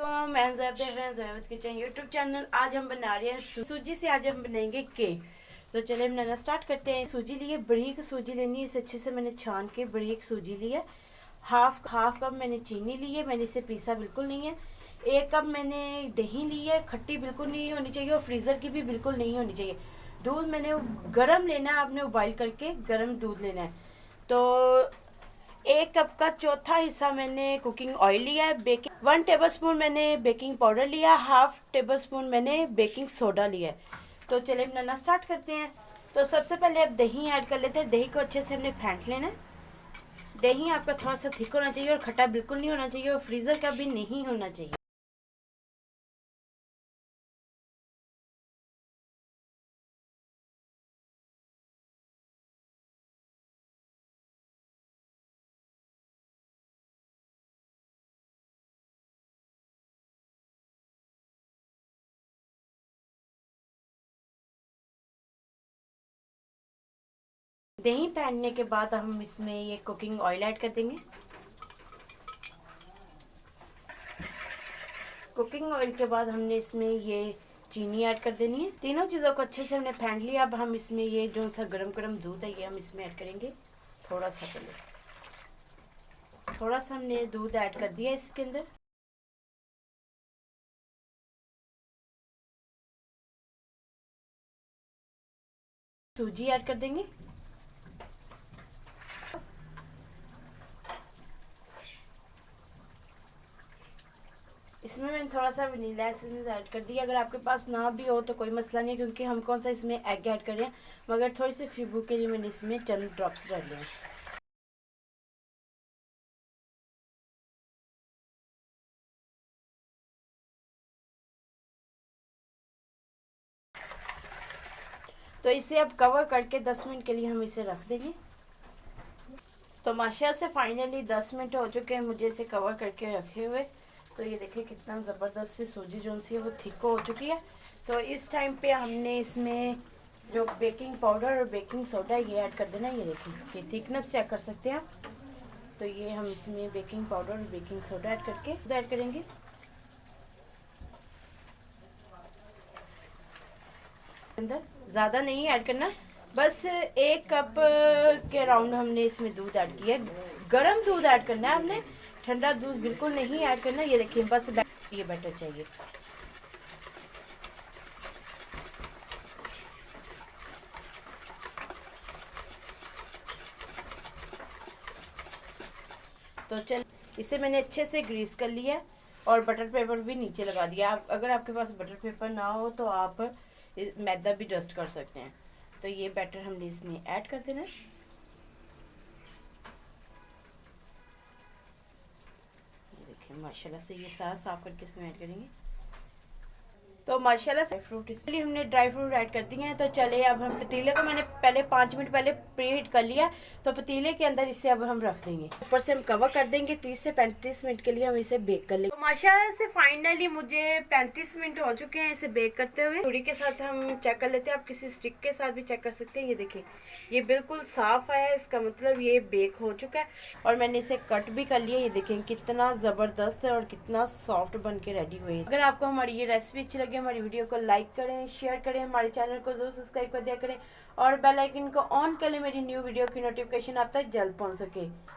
वालेकुम, मैं ज़ैब देख रहे हैं ज़ैबत किचन यूट्यूब चैनल। आज हम बना रहे हैं सूजी से आज हम बनाएंगे केक। तो चलिए बनाना स्टार्ट करते हैं। सूजी लिए, बारीक सूजी लेनी है। इसे अच्छे से मैंने छान के बारीक सूजी ली है। हाफ कप मैंने चीनी ली है, मैंने इसे पीसा बिल्कुल नहीं है। 1 कप मैंने दही ली है, खट्टी बिल्कुल नहीं होनी चाहिए और फ्रीज़र की भी बिल्कुल नहीं होनी चाहिए। दूध मैंने गर्म लेना है, आपने उबाइल करके गर्म दूध लेना है। तो 1 कप का चौथा हिस्सा मैंने कुकिंग ऑयल लिया है। बेकिंग 1 टेबल स्पून मैंने बेकिंग पाउडर लिया, हाफ टेबल स्पून मैंने बेकिंग सोडा लिया है। तो चलिए बनाना स्टार्ट करते हैं। तो सबसे पहले अब दही ऐड कर लेते हैं। दही को अच्छे से हमने फेंट लेना है। दही आपका थोड़ा सा थिक होना चाहिए और खट्टा बिल्कुल नहीं होना चाहिए और फ्रीज़र का भी नहीं होना चाहिए। दही फेंटने के बाद हम इसमें ये कुकिंग ऑयल ऐड कर देंगे। कुकिंग ऑयल के बाद हमने इसमें ये चीनी ऐड कर देनी है। तीनों चीज़ों को अच्छे से हमने फेंट लिया। अब हम इसमें ये जो सा गरम गरम दूध है ये हम इसमें ऐड करेंगे। थोड़ा सा हमने दूध ऐड कर दिया इसके अंदर। सूजी ऐड कर देंगे। इसमें मैंने थोड़ा सा वनीला एसेंस ऐड कर दिया। अगर आपके पास ना भी हो तो कोई मसला नहीं है, क्योंकि हम कौन सा इसमें एग ऐड कर रहे हैं, मगर थोड़ी सी खुशबू के लिए मैंने इसमें चंद ड्रॉप्स डाले हैं। तो इसे अब कवर करके 10 मिनट के लिए हम इसे रख देंगे। तो माशाल्लाह से फाइनली 10 मिनट हो चुके हैं मुझे इसे कवर करके रखे हुए। तो ये देखिए कितना ज़बरदस्त सी सूजी जो सी है वो थिक हो चुकी है। तो इस टाइम पे हमने इसमें जो बेकिंग पाउडर और बेकिंग सोडा ये ऐड कर देना। ये देखिए, ये थिकनेस चेक कर सकते हैं आप। तो ये हम इसमें बेकिंग पाउडर और बेकिंग सोडा ऐड करेंगे। अंदर ज़्यादा नहीं ऐड करना, बस 1 कप के अराउंड हमने इसमें दूध ऐड किया है। गर्म दूध ऐड करना है हमने, ठंडा दूध बिल्कुल नहीं ऐड करना। ये देखिए बस ये बैटर चाहिए। तो चल इसे मैंने अच्छे से ग्रीस कर लिया और बटर पेपर भी नीचे लगा दिया। अगर आपके पास बटर पेपर ना हो तो आप मैदा भी डस्ट कर सकते हैं। तो ये बैटर हमने इसमें ऐड कर देना है। ये देखिए माशाल्लाह से ये सारा साफ करके इसमें ऐड करेंगे। तो माशाल्लाह से फ्रूट इसलिए हमने ड्राई फ्रूट ऐड कर दिए हैं। तो चले अब हम पतीले को मैंने पहले 5 मिनट पहले प्रीहीट कर लिया। तो पतीले के अंदर इसे अब हम रख देंगे। ऊपर से हम कवर कर देंगे। 30 से 35 मिनट के लिए हम इसे बेक कर लेंगे। तो माशाल्लाह से फाइनली मुझे 35 मिनट हो चुके हैं इसे बेक करते हुए। छुरी के साथ हम चेक कर लेते हैं, आप किसी स्टिक के साथ भी चेक कर सकते हैं। ये देखिए ये बिल्कुल साफ आया है, इसका मतलब ये बेक हो चुका है। और मैंने इसे कट भी कर लिया। ये देखें कितना ज़बरदस्त है और कितना सॉफ्ट बन के रेडी हुई है। अगर आपको हमारी ये रेसिपी अच्छी लगे, हमारी वीडियो को लाइक करें, शेयर करें, हमारे चैनल को जरूर सब्सक्राइब कर दिया करें और बेल आइकन को ऑन कर लें, मेरी न्यू वीडियो की नोटिफिकेशन आप तक जल्द पहुंच सके।